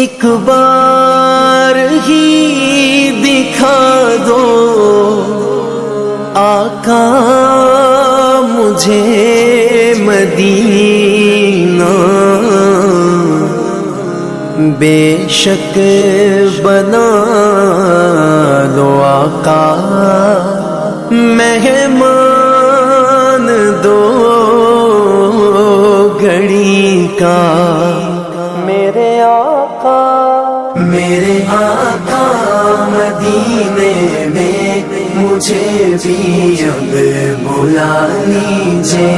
ایک بار ہی دکھا دو آقا مجھے مدینہ، بے شک بنا لو آقا مہمان دو گھڑی کا، میرے آقا مدینے میں مجھے بھی اب بلا لیجئے،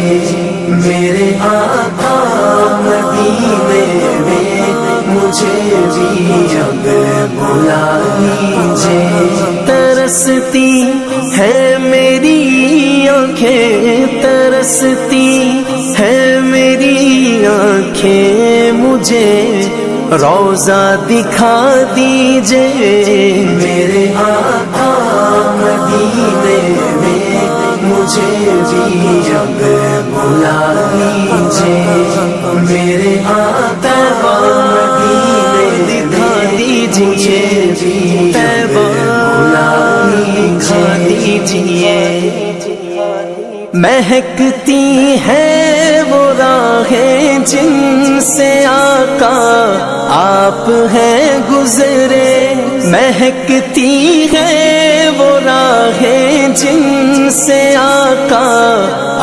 میرے آقا مدینے میں مجھے بھی اب بلا لیجئے۔ ترستی ہے میری آنکھیں، ترستی ہے میری آنکھیں، مجھے روضہ دکھا دیجئے، میرے آقا مدینے میں مجھے بھی اب بلا لیجئے، میرے آقا مدینے دکھا دیجئے، بلا لیجئے۔ مہکتی ہے وہ راہیں جن سے آقا آپ ہیں گزرے، مہکتی ہے وہ راہیں جن سے آقا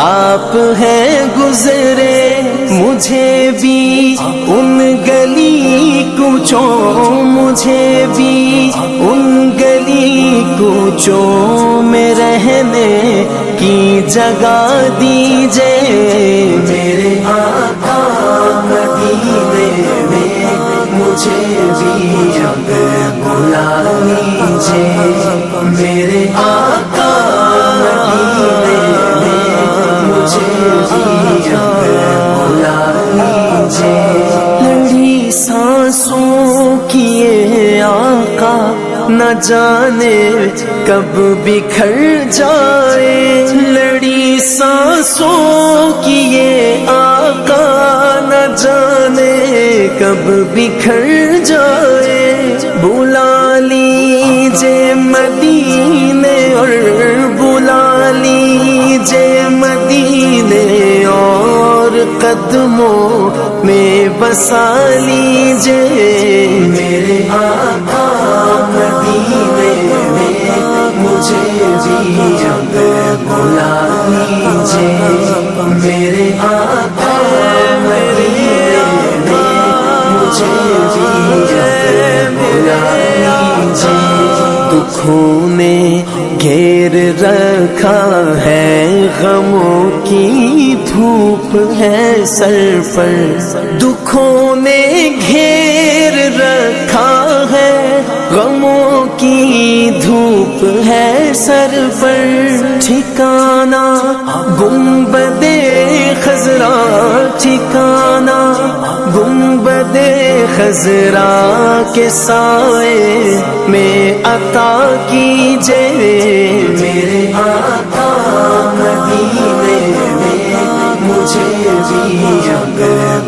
آپ ہیں گزرے، مجھے بھی ان گلی کوچوں، مجھے بھی ان گلی کوچوں میں رہنے کی جگہ دیجئے، میرے آقا مدینے میں مجھے بھی اب بلا لیجئے، میرے آقا مدینے میں مجھے بھی اب بلا لیجئے۔ لڑی سانسوں کی یہ آقا نہ جانے کب بکھر جائے، لڑی سانسوں کی یہ آقا نہ جانے کب بکھر جائے، بلا لیجئے مدینے اور بلا لیجئے مدینے اور قدموں میں بسا لیجئے، میرے آقا مدینے میں مجھے بھی اب بلا لیجئے، میرے آقا مدینے میں مجھے بھی اب بلا لیجئے۔ دکھوں نے گھیر رکھا ہے، غموں کی دھوپ ہے سر پر، دکھوں نے گھیر رکھا ہے، غموں کی دھوپ ہے سر پر، ٹھکانہ گنبد خضرا، ٹھکانہ گنبد خضرا کے سائے میں عطا کیجئے، میرے آقا مدینے میں مجھے بھی اب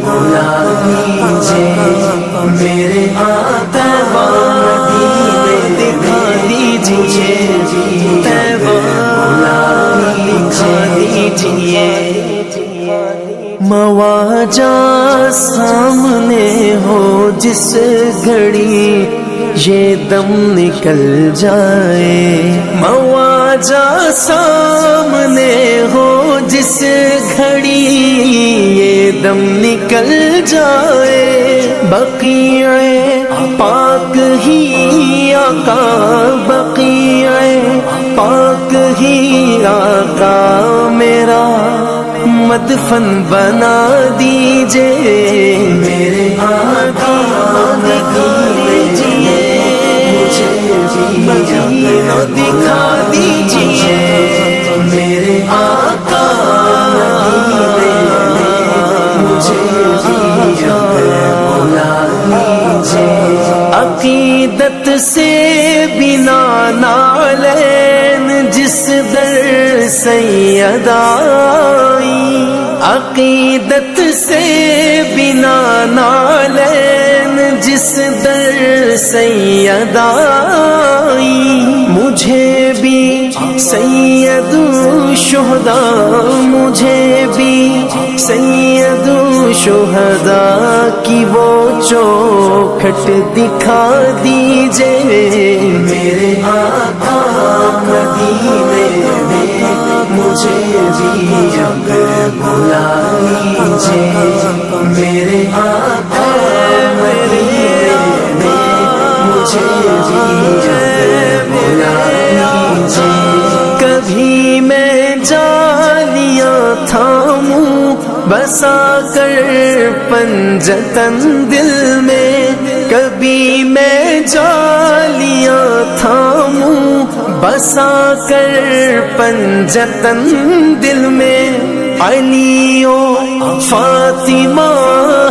بلا لیجئے، میرے آقا مدینے دکھا دیجئے، بلا لیجئے۔ مواجہ سامنے ہو جس گھڑی یہ دم نکل جائے، مواجہ سامنے ہو جس گھڑی یہ دم نکل جائے، بقیع پاک ہی آقا، بقیع پاک ہی آقا میرا مدفن بنا دیجئے، میرے آقا مدینے مجھے بھی مدینہ دکھا دیجئے، میرے آقا مدینے مجھے بھی اب بلا لیجئے۔ عقیدت سے بنا نالین جس در سید آئی، عقیدت سے بنا نالین جس در سید آئی، مجھے بھی سید الشہداء، مجھے بھی سید الشہداء کی وہ چوکھٹ دکھا دیجئے، میرے آقا مدینے میں مجھے بھی اب بلا لیجئے، میرے آقا مدینے میں مجھے بھی اب بلا لیجئے۔ کبھی میں جالیاں تھاموں بسا کر پنجتن دل میں، کبھی میں جالیاں تھاموں بسا کر پنجتن دل میں، علی و فاطمہ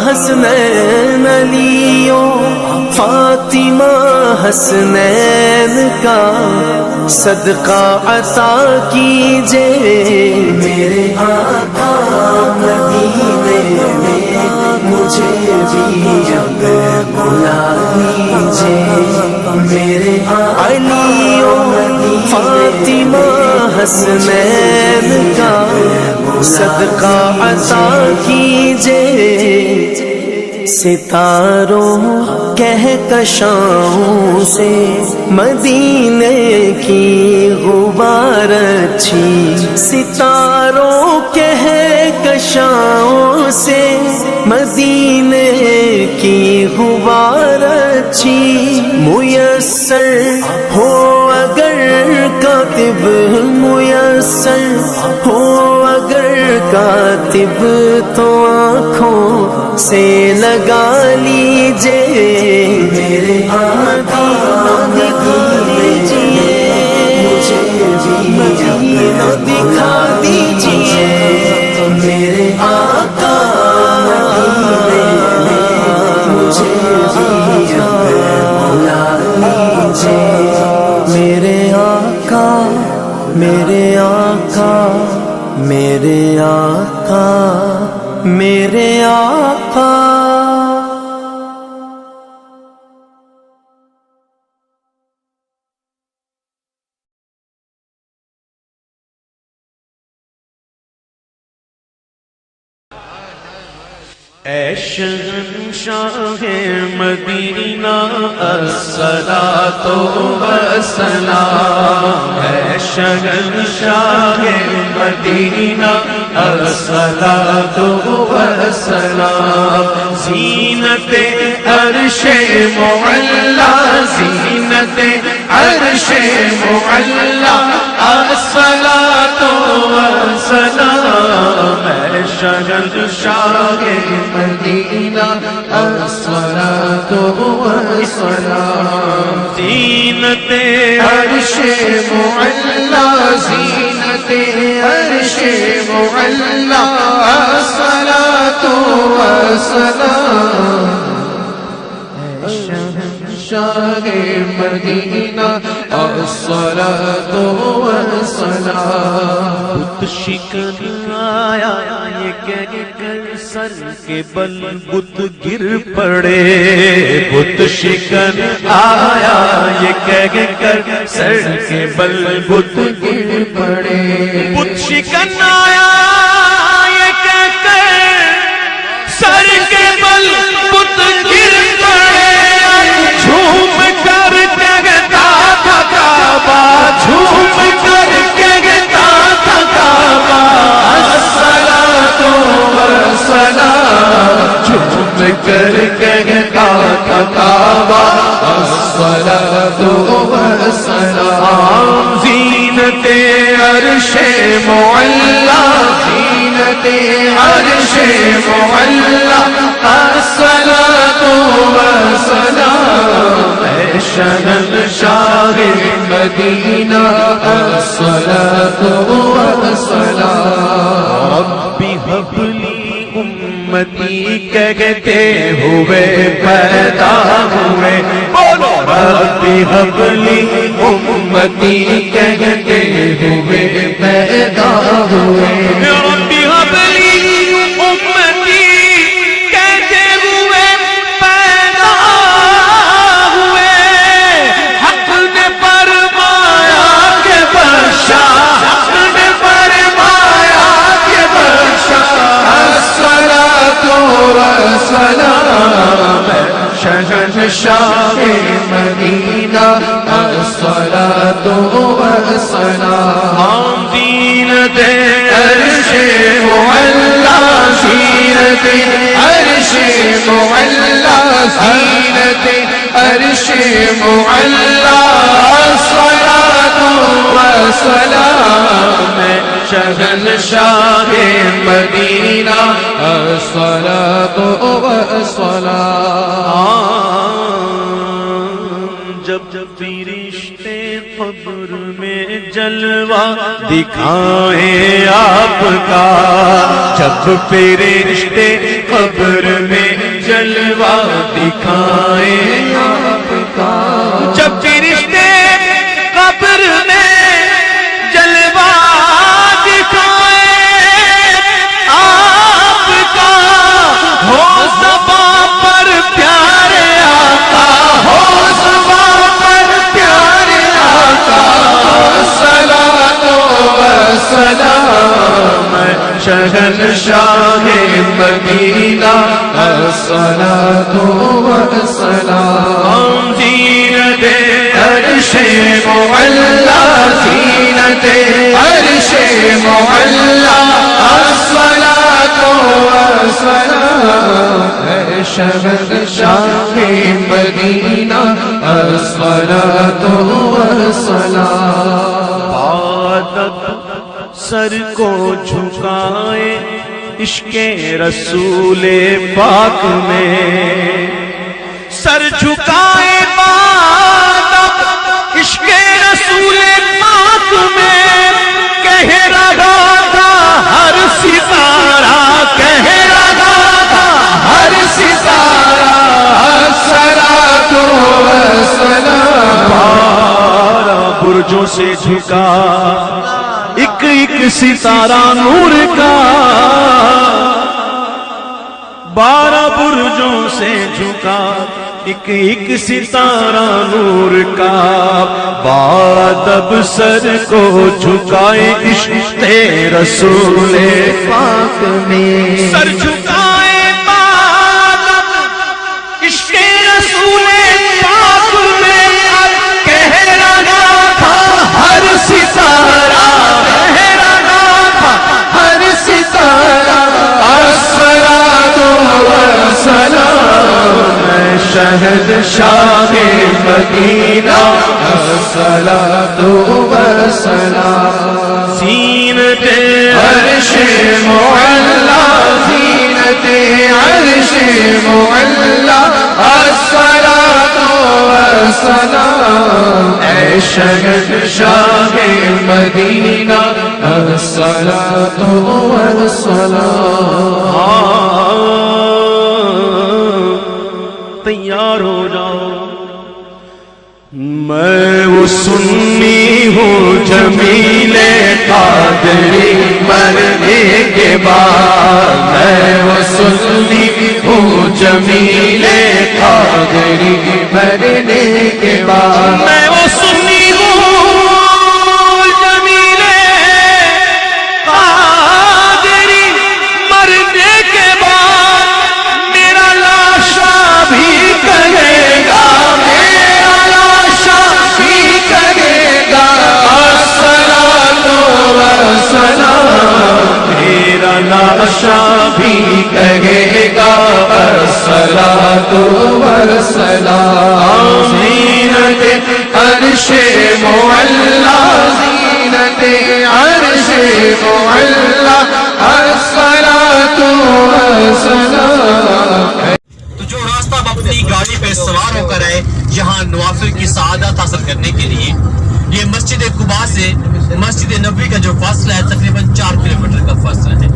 حسنین، علی و فاطمہ حسنین کا صدقہ عطا کیجئے، میرے آقا مدینے میں مجھے بھی اب بلا لیجئے، میرے علی و فاطمہ حسنین کا صدقہ عطا کیجئے۔ ستاروں کہکشاؤں سے مدینے کی غبار اچھی، ستاروں کہکشاؤں سے مدینے کی غبار اچھی، میسر ہو اگر کاتب، میسر ہو اگر کاتب تو آنکھوں سے لگا لیجئے، میرے آقا دکھا دیجئے، مجھے بھی مدینہ دکھا دیجئے، میرے آقا مدینے میں مجھے بھی بلا لیجئے، میرے آقا میرے آقا میرے آقا میرے آقا۔ اے شہنشاہ مدینہ الصلاۃ والسلام، اے شہنشاہ مدینہ الصلاۃ والسلام، زینت عرش معلا، زینت عرش معلا، الصلاۃ والسلام، اے شہنشاہ مدینہ الصلاۃ والسلام، زینت عرش معلا، زینت عرش معلا، الصلاۃ والسلام، شہنشاہ مدینہ الصلاۃ والسلام، بت شکن آیا یہ کہہ کر سر کے بل بت گر پڑے، بت شکن آیا یہ کہہ کر سر کے بل بت گر پڑے، بت شکن آیا یہ کہہ کر سر کے بل بت گر پڑے، جھوم کر کہتا تھا کعبہ، جھوم کر کہتا تھا کعبہ، الصلاۃ والسلام، جھوم کر کہتا تھا کعبہ، الصلاۃ والسلام، زینت عرش معلا، زینت عرش معلا، الصلاۃ والسلام، اے شہنشاہ مدینہ الصلاۃ والسلام، رب هب لی امتی کہتے ہوئے پیدا ہوئے، بولو رب هب لی امتی کہتے ہوئے پیدا ہوئے، رب هب لی امتی کہتے ہوئے پیدا ہوئے، شہنشاہ مدینہ الصلاۃ والسلام زینت عرش معلا زینت عرش معلا زینت عرش معلا الصلاۃ والسلام شہنشاہ مدینہ الصلاۃ والسلام جب فرشتے قبر میں جلوہ دکھائیں آپ کا جب فرشتے قبر میں جلوہ دکھائیں آپ کا جب فرشتے قبر میں جلوہ دکھائیں آپ کا ہو زباں پر پیارے آقا ہو زباں پر پیارے آقا الصلاۃ والسلام شہنشاہ مدینہ الصلاۃ والسلام زینت عرش معلا زینت عرش معلا الصلاۃ والسلام شہنشاہ مدینہ الصلاۃ والسلام عادت سر کو جھکائے عشق رسول پاک میں سر جھکائے عادت عشق رسول پاک میں کہہ رہا تھا ہر ستارہ کہہ رہا تھا ہر ستارہ الصلاۃ والسلام بارہ برجوں سے جھکا ایک ایک ستارہ نور کا بارہ برجوں سے جھکا ایک ایک ستارہ نور کا بادب سر کو جھکائے عشق رسول پاک میں سر جھکائے بادب عشق رسول پاک میں کہہ رہا تھا ہر ستارہ شہنشاہ مدینہ الصلاۃ والسلام زینت عرش معلا زینت عرش معلا الصلاۃ والسلام اے شہنشاہ مدینہ الصلاۃ والسلام تیار ہو جاؤ میں وہ سنی ہوں جمیل قادری مرنے کے بعد میں وہ سنی ہوں جمیل قادری مرنے کے بعد میں وہ سنی ہوں جمیل قادری مرنے کے بعد میرا لاشا بھی کہے گا میرا لاشا بھی کہے گا الصلاۃ والسلام میرا لاشا بھی کہے گا الصلاۃ والسلام زینت عرش معلا زینت عرش معلا الصلاۃ والسلام تو جو راستہ آپ اپنی گاڑی پہ سوار ہو کر آئے یہاں نوافل کی سعادت حاصل کرنے کے لیے یہ مسجد قباء سے مسجد نبوی کا جو فاصلہ ہے تقریباً 4 کلومیٹر کا فاصلہ ہے.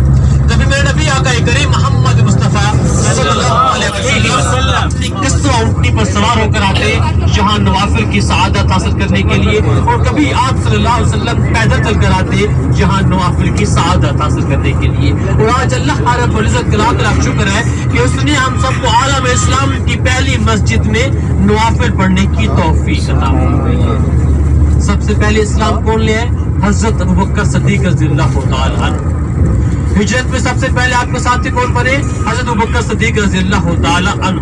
کبھی میرے نبی آقا کریم محمد مصطفیٰ صلی اللہ علیہ وسلم اپنی قصہ اونٹنی پر سوار ہو کر آتے یہاں نوافل کی سعادت حاصل کرنے کے لیے اور کبھی آپ صلی اللہ علیہ وسلم پیدل چل کر آتے یہاں نوافل کی سعادت حاصل کرنے کے لیے. اور آج اللہ رب العزت کا لاکھ لاکھ شکر ہے کہ اس نے ہم سب کو عالم اسلام کی پہلی مسجد میں نوافل پڑھنے کی توفیق عطا فرمائی ہے. سب سے پہلے اسلام کون لے آئے؟ حضرت ابوبکر صدیق رضی اللہ تعالی عنہ. ہجرت میں سب سے پہلے آپ کے ساتھ کون بنے؟ حضرت ابوبکر صدیق رضی اللہ تعالی عنہ.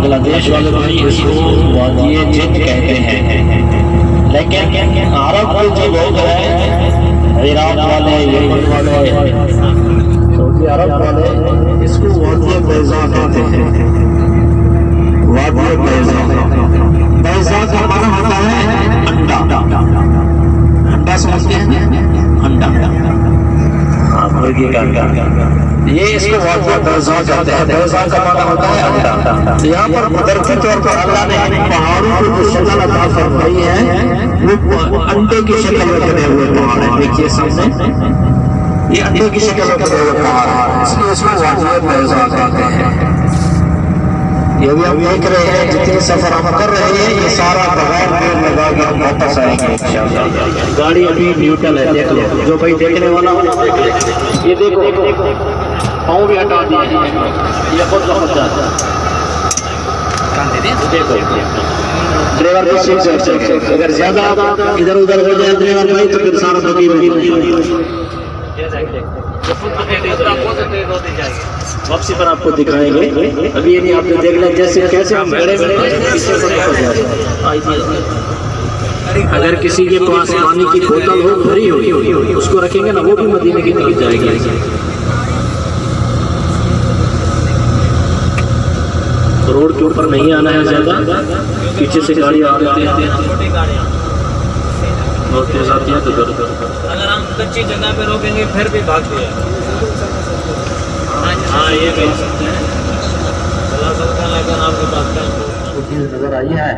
بنگلہ دیش والے بھائی اس کو وادی جن کہتے ہیں، لیکن عرب کے جو لوگ ہیں، عراق والے، یمن والے، سعودی عرب والے، اس کو وادی بیضا کہتے ہیں۔ وادی بیضا، بیضا کا معنی ہوتا ہے انڈا۔ انڈا سمجھتے ہیں؟ انڈا، مرغی کا انڈا، یہ اس کو وادی بیضا کہتے ہیں۔ بیضا کا معنی ہوتا ہے انڈا۔ تو یہاں پر قدرتی طور پر اللہ نے پہاڑوں کو جو شکل عطا فرمائی ہے وہ انڈے کی شکل میں بنے ہوئے پہاڑ ہیں۔ دیکھیے سامنے یہ انڈے کی شکل میں بنے ہوئے پہاڑ ہیں، اس لیے اس کو وادی بیضا کہتے ہیں۔ یہ بھی ہم دیکھ رہے ہیں، جتنے سفر ہم کر رہے ہیں یہ سارا بغیر دیر لگا کے ہم واپس آئیں گے انشاءاللہ۔ گاڑی ابھی نیوٹرل ہے، دیکھ لو، جو بھائی دیکھنے والا ہو دیکھ لے۔ یہ دیکھو، پاؤں بھی ہٹا دیے، یہ خود بخود جاتا ہے۔ دیکھو ڈرائیور کی سیٹ سے اگر زیادہ ادھر ادھر ہو جائے ڈرائیور بھائی تو پھر سارا تقریب واپسی پر آپ کو دکھائیں گے۔ ابھی یہ نہیں، آپ نے دیکھ لیں جیسے کیسے ہم گڑے میں اگر کسی کے پاس پانی کی بوتل ہو بھری ہوئی اس کو رکھیں گے نا، وہ بھی مدینے کی طرف جائے گی۔ روڈ کے اوپر نہیں آنا ہے زیادہ، پیچھے سے گاڑی آ رہی ہے بہت تیز آتی ہے، تو اگر ہم کچی جگہ پہ روکیں گے پھر بھی بھاگتے ہیں۔ ہاں یہ کہہ سکتے ہیں، چلا سکتے ہیں، لیکن آپ کے پاس چیز نظر آئی ہے۔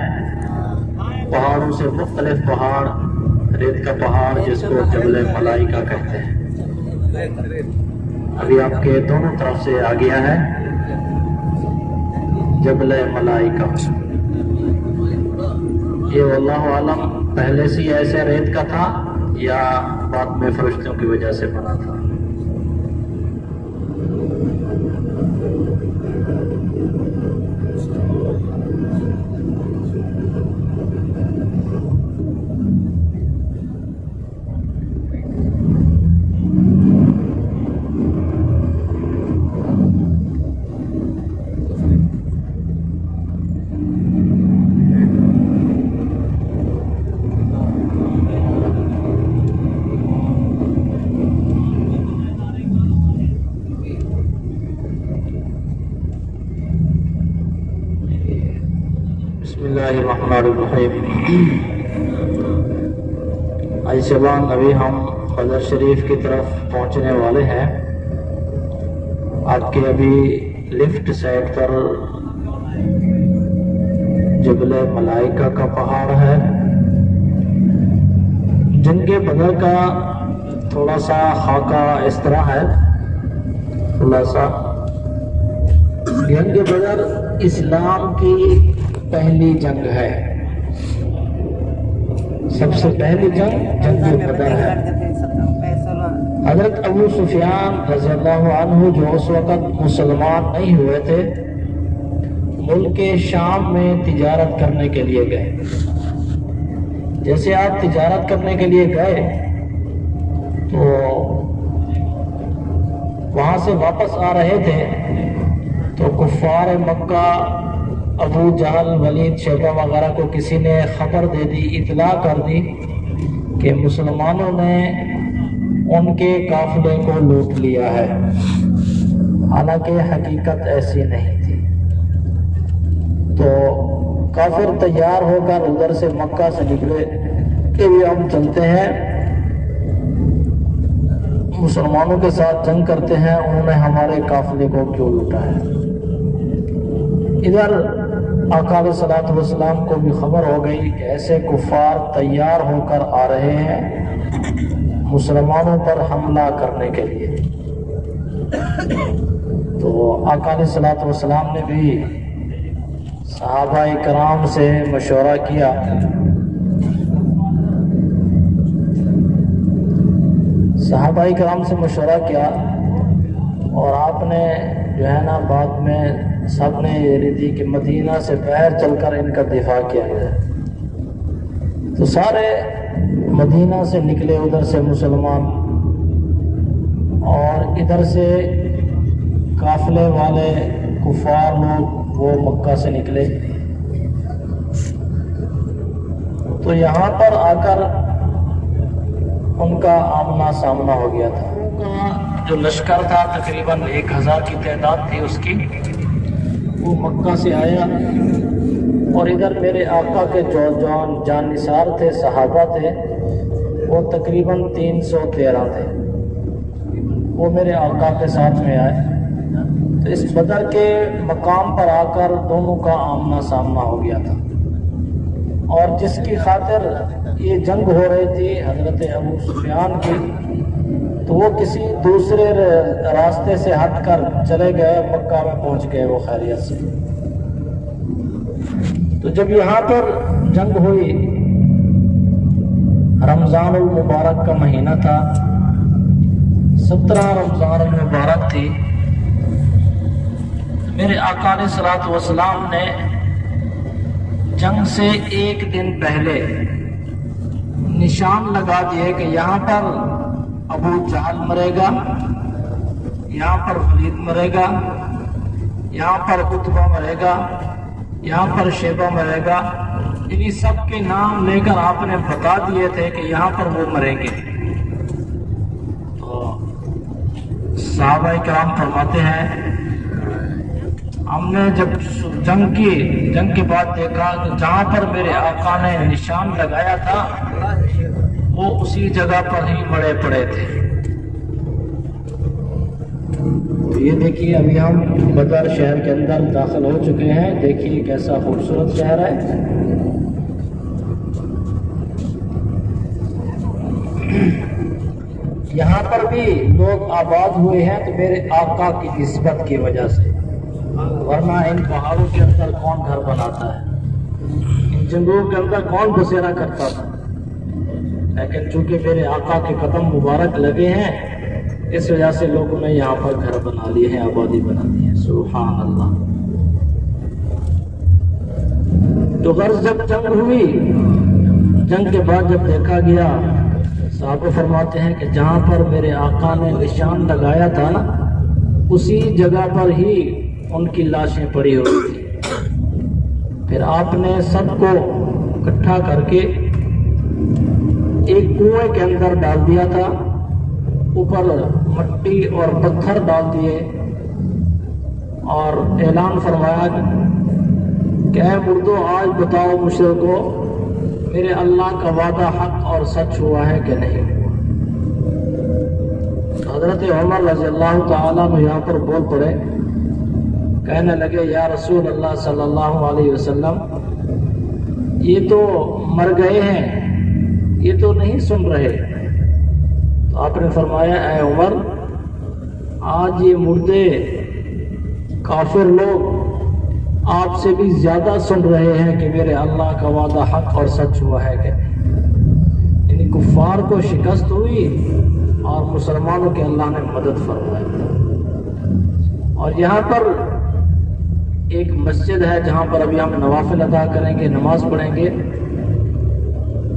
پہاڑوں سے مختلف پہاڑ، ریت کا پہاڑ جس کو جبل ملائکہ کہتے ہیں، ابھی آپ کے دونوں طرف سے آ گیا ہے جبل ملائکہ۔ یہ واللہ عالم پہلے سے ایسے ریت کا تھا یا بعد میں فرشتوں کی وجہ سے بنا تھا۔ بسم اللہ الرحمن الرحیم۔ آج شبان ابھی ہم قدر شریف کی طرف پہنچنے والے ہیں۔ آپ کے ابھی لیفٹ سائڈ پر جبل ملائکہ کا پہاڑ ہے، جن کے بدر کا تھوڑا سا خاکہ اس طرح ہے، تھوڑا سا جنگ بدر اسلام کی پہلی جنگ ہے، سب سے پہلی جنگ جنگ بدر ہے۔ حضرت ابو سفیان رضی اللہ عنہ جو اس وقت مسلمان نہیں ہوئے تھے، ملک شام میں تجارت کرنے کے لیے گئے۔ جیسے آپ تجارت کرنے کے لیے گئے تو وہاں سے واپس آ رہے تھے تو کفار مکہ، ابو جہل، ولید، شیبہ وغیرہ کو کسی نے خبر دے دی، اطلاع کر دی کہ مسلمانوں نے ان کے قافلے کو لوٹ لیا ہے، حالانکہ حقیقت ایسی نہیں تھی۔ تو کافر تیار ہو کر ادھر سے مکہ سے نکلے کہ بھی ہم چلتے ہیں، مسلمانوں کے ساتھ جنگ کرتے ہیں، انہوں نے ہمارے قافلے کو کیوں لوٹا ہے۔ ادھر آقا علیہ الصلوۃ والسلام کو بھی خبر ہو گئی کہ ایسے کفار تیار ہو کر آ رہے ہیں مسلمانوں پر حملہ کرنے کے لیے۔ تو آقا علیہ الصلوۃ والسلام نے بھی صحابہ کرام سے مشورہ کیا۔ صحابہ کرام سے مشورہ کیا اور آپ نے جو ہے نا بعد میں سب نے یہ دی کہ مدینہ سے باہر چل کر ان کا دفاع کیا جائے۔ تو سارے مدینہ سے نکلے ادھر سے مسلمان، اور ادھر سے قافلے والے کفار لوگ وہ مکہ سے نکلے تو یہاں پر آ کر ان کا آمنا سامنا ہو گیا تھا. ان کا جو لشکر تھا تقریباً 1000 کی تعداد تھی اس کی، وہ مکہ سے آیا اور ادھر میرے آقا کے جو جان نثار تھے، صحابہ تھے، وہ تقریباً 313 تھے. وہ میرے آقا کے ساتھ میں آئے تو اس بدر کے مقام پر آ کر دونوں کا آمنا سامنا ہو گیا تھا. اور جس کی خاطر یہ جنگ ہو رہی تھی حضرت ابو سفیان کی، تو وہ کسی دوسرے راستے سے ہٹ کر چلے گئے، مکہ میں پہنچ گئے وہ خیریت سے. تو جب یہاں پر جنگ ہوئی، رمضان المبارک کا مہینہ تھا، 17 رمضان المبارک تھی. میرے آقا علیہ الصلوۃ والسلام نے جنگ سے ایک دن پہلے نشان لگا دیے کہ یہاں پر ابو جہل مرے گا، یہاں پر ولید مرے گا، یہاں پر عتبہ مرے گا، یہاں پر شیبہ مرے گا. انہی سب کے نام لے کر آپ نے بتا دیے تھے کہ یہاں پر وہ مریں گے. تو صحابہ کرام فرماتے ہیں ہم نے جب جنگ کے بعد دیکھا کہ جہاں پر میرے آقا نے نشان لگایا تھا وہ اسی جگہ پر ہی مڑے پڑے تھے. تو یہ دیکھیے ابھی ہم بدر شہر کے اندر داخل ہو چکے ہیں. دیکھیے کیسا خوبصورت شہر ہے. یہاں پر بھی لوگ آباد ہوئے ہیں تو میرے آقا کی نسبت کی وجہ سے، ورنہ ان پہاڑوں کے اندر کون گھر بناتا ہے، ان جنگلوں کے اندر کون بسیرا کرتا تھا. لیکن چونکہ میرے آقا کے قدم مبارک لگے ہیں اس وجہ سے لوگوں نے یہاں پر گھر بنا لیے ہیں، آبادی بنا دی ہے. سبحان اللہ. تو غرض جب جنگ ہوئی، جنگ کے بعد جب دیکھا گیا، صحابہ فرماتے ہیں کہ جہاں پر میرے آقا نے نشان لگایا تھا نا، اسی جگہ پر ہی ان کی لاشیں پڑی ہوئی تھی. پھر آپ نے سب کو اکٹھا کر کے ایک کنویں کے اندر ڈال دیا تھا، اوپر مٹی اور پتھر ڈال دیے اور اعلان فرمایا کہ اے مردو آج بتاؤ مشرکو میرے اللہ کا وعدہ حق اور سچ ہوا ہے کہ نہیں ہوا. حضرت عمر رضی اللہ تعالیٰ میں یہاں پر بول پڑے، کہنے لگے یا رسول اللہ صلی اللہ علیہ وسلم، یہ تو مر گئے ہیں، یہ تو نہیں سن رہے. تو آپ نے فرمایا اے عمر، آج یہ مردے کافر لوگ آپ سے بھی زیادہ سن رہے ہیں کہ میرے اللہ کا وعدہ حق اور سچ ہوا ہے کہ یعنی کفار کو شکست ہوئی اور مسلمانوں کے اللہ نے مدد فرمائی. اور یہاں پر ایک مسجد ہے جہاں پر ابھی ہم نوافل ادا کریں گے، نماز پڑھیں گے.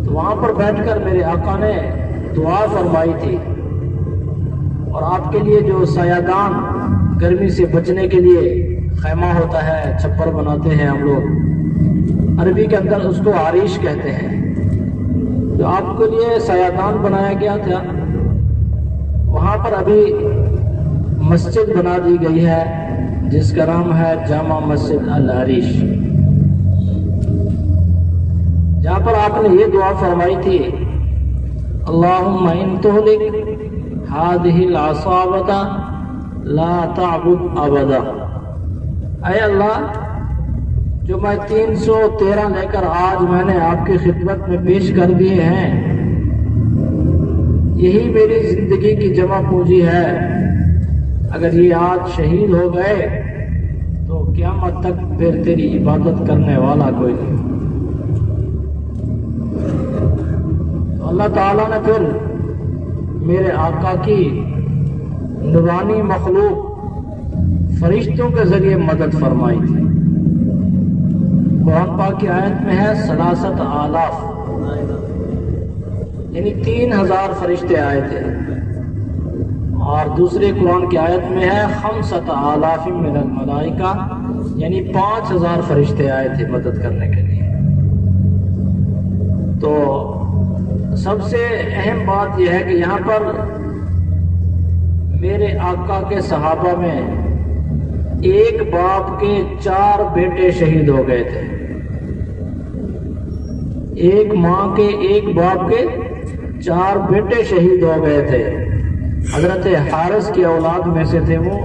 تو وہاں پر بیٹھ کر میرے آقا نے دعا فرمائی تھی، اور آپ کے لیے جو سایہ دان گرمی سے بچنے کے لیے خیمہ ہوتا ہے، چھپر بناتے ہیں ہم لوگ، عربی کے اندر اس کو عریش کہتے ہیں، جو آپ کے لیے سایہ دان بنایا گیا تھا، وہاں پر ابھی مسجد بنا دی گئی ہے جس کا نام ہے جامع مسجد العریش، جہاں پر آپ نے یہ دعا فرمائی تھی اللہم ان تہلک ہذہ العصابۃ لا تعبد ابدا. اے اللہ، جو میں 313 لے کر آج میں نے آپ کی خدمت میں پیش کر دیے ہیں، یہی میری زندگی کی جمع پونجی ہے. اگر یہ آج شہید ہو گئے تو قیامت تک پھر تیری عبادت کرنے والا کوئی نہیں. تو اللہ تعالیٰ نے پھر میرے آقا کی نورانی مخلوق فرشتوں کے ذریعے مدد فرمائی تھی. قرآن پاک کی آیت میں ہے 3,000 یعنی 3,000 فرشتے آئے تھے اور دوسری قرآن کی آیت میں ہے 5000 من الملائکہ، یعنی 5000 فرشتے آئے تھے مدد کرنے کے لیے۔ تو سب سے اہم بات یہ ہے کہ یہاں پر میرے آقا کے صحابہ میں ایک باپ کے 4 بیٹے شہید ہو گئے تھے، ایک ماں کے ایک باپ کے 4 بیٹے شہید ہو گئے تھے۔ حضرت حارث کی اولاد میں سے تھے وہ۔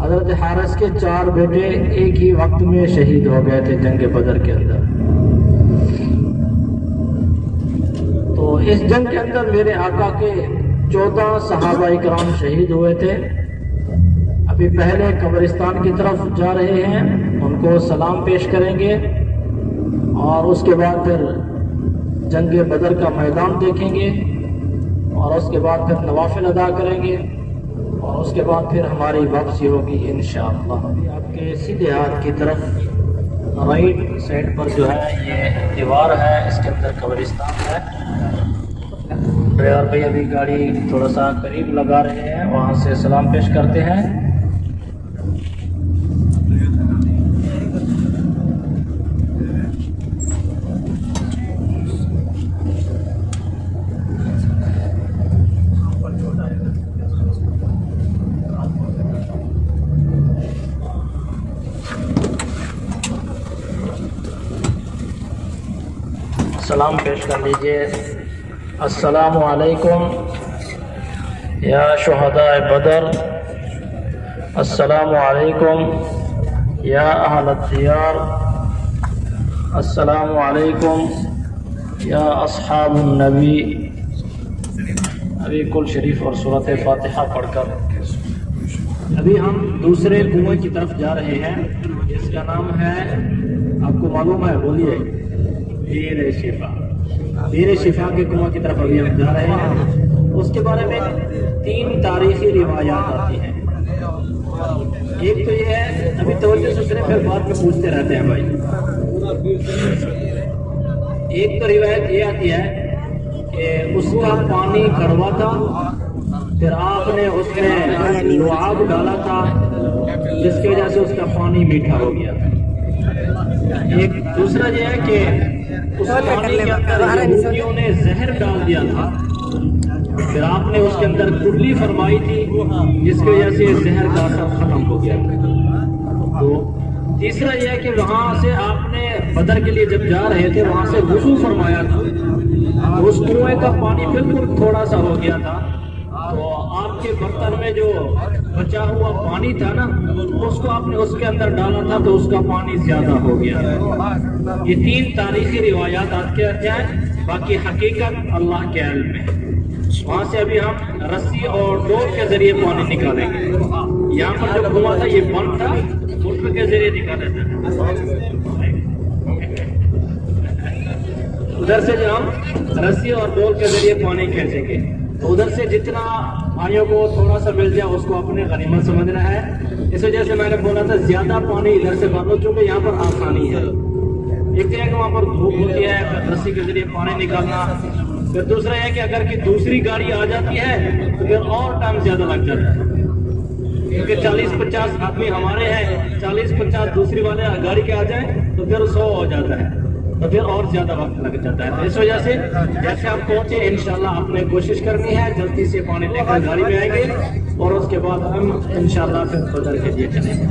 حضرت حارث کے 4 بیٹے ایک ہی وقت میں شہید ہو گئے تھے جنگ بدر کے اندر۔ تو اس جنگ کے اندر میرے آقا کے 14 صحابہ اکرام شہید ہوئے تھے۔ ابھی پہلے قبرستان کی طرف جا رہے ہیں، ان کو سلام پیش کریں گے اور اس کے بعد پھر جنگ بدر کا میدان دیکھیں گے اور اس کے بعد پھر نوافل ادا کریں گے اور اس کے بعد پھر ہماری واپسی ہوگی انشاءاللہ۔ آپ کے سیدھے ہاتھ کی طرف رائٹ سائڈ پر جو ہے یہ دیوار ہے، اس کے اندر قبرستان ہے۔ ڈرائیور بھائی ابھی گاڑی تھوڑا سا قریب لگا رہے ہیں، وہاں سے سلام پیش کرتے ہیں۔ سلام پیش کر لیجئے۔ السلام علیکم یا شہداء بدر، السلام علیکم یا اہل الدیار، السلام علیکم یا اصحاب النبی۔ ابھی کل شریف اور سورۃ فاتحہ پڑھ کر ابھی ہم دوسرے کنویں کی طرف جا رہے ہیں، جس کا نام ہے، آپ کو معلوم ہے، بولیے، بیر شفا۔ بیر شفا کے کنواں کی طرف ابھی ہم جا رہے ہیں۔ اس کے بارے میں 3 تاریخی روایات آتی ہیں۔ ایک تو یہ ہے، ابھی توجہ سے سنیں، پھر بعد میں پوچھتے رہتے ہیں بھائی۔ ایک تو روایت یہ آتی ہے کہ اس کا پانی کڑوا تھا، پھر آپ نے اس میں لعاب ڈالا تھا جس کی وجہ سے اس کا پانی میٹھا ہو گیا۔ ایک دوسرا یہ ہے کہ اس پانی کے اندر یہودیوں نے زہر ڈال دیا تھا، پھر آپ نے اس کے اندر کلی فرمائی تھی جس کی وجہ سے زہر کا اثر ختم ہو گیا۔ تو تیسرا یہ ہے کہ وہاں سے آپ نے بدر کے لیے جب جا رہے تھے وہاں سے وضو فرمایا تھا، اس کنویں کا پانی بالکل تھوڑا سا ہو گیا تھا، تو آپ کے برتن میں جو بچا ہوا پانی تھا نا، اس کو آپ نے اس کے اندر ڈالا تھا تو اس کا پانی زیادہ ہو گیا۔ یہ 3 تاریخی روایات آپ کے ہیں، باقی حقیقت اللہ کے علم میں۔ وہاں سے ابھی ہم رسی اور ڈور کے ذریعے پانی نکالیں گے۔ یہاں پر جو کنواں تھا یہ بند تھا، موٹر کے ذریعے نکالا تھا۔ ادھر سے جو ہم رسی اور ڈور کے ذریعے پانی کھینچیں گے، تو ادھر سے جتنا بھائیوں کو تھوڑا سا مل جائے اس کو اپنے غنیمت سمجھنا ہے۔ اس وجہ سے میں نے بولا تھا زیادہ پانی ادھر سے بھر لو، چونکہ یہاں پر آسانی ہے۔ ایک تو ہے کہ وہاں پر دھوپ ہوتی ہے، رسی کے ذریعے پانی نکالنا، پھر دوسرا ہے کہ اگر کہ دوسری گاڑی آ جاتی ہے تو پھر اور ٹائم زیادہ لگ جاتا ہے، کیونکہ 40-50 آدمی ہمارے ہیں، 40-50 دوسری والے گاڑی کے آ جائیں تو پھر 100 ہو جاتا ہے، تو پھر اور زیادہ وقت لگ جاتا ہے۔ تو اس وجہ سے جیسے آپ پہنچے انشاءاللہ آپ نے کوشش کرنی ہے جلدی سے پانی لے کر گاڑی میں آئیں گے اور اس کے بعد ہم انشاءاللہ پھر بدر کے لیے چلیں گے۔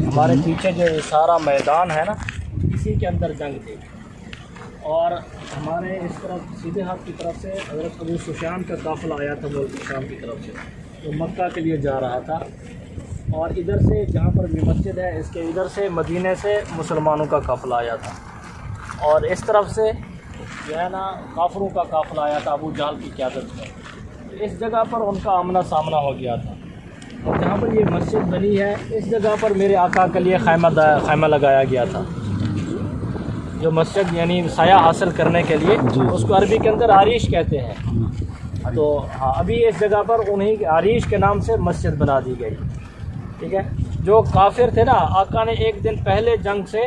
ہمارے پیچھے جو یہ سارا میدان ہے نا، اسی کے اندر جنگ تھی، اور ہمارے اس طرف سیدھے ہاتھ کی طرف سے حضرت ابو سفیان کا قافلہ آیا تھا ملک شام کی طرف سے، وہ مکہ کے لیے جا رہا تھا، اور ادھر سے جہاں پر بھی مسجد ہے اس کے ادھر سے مدینے سے مسلمانوں کا قافلہ آیا تھا، اور اس طرف سے جو ہے نا کافروں کا قافلہ آیا تھا ابو جہل کی قیادت میں۔ اس جگہ پر ان کا آمنا سامنا ہو گیا تھا، اور جہاں پر یہ مسجد بنی ہے اس جگہ پر میرے آقا کے لیے خیمہ لگایا گیا تھا، جو مسجد یعنی سایہ حاصل کرنے کے لیے، اس کو عربی کے اندر عریش کہتے ہیں۔ تو ہاں ابھی اس جگہ پر انہیں عریش کے نام سے مسجد بنا دی گئی، ٹھیک ہے۔ جو کافر تھے نا، آقا نے ایک دن پہلے جنگ سے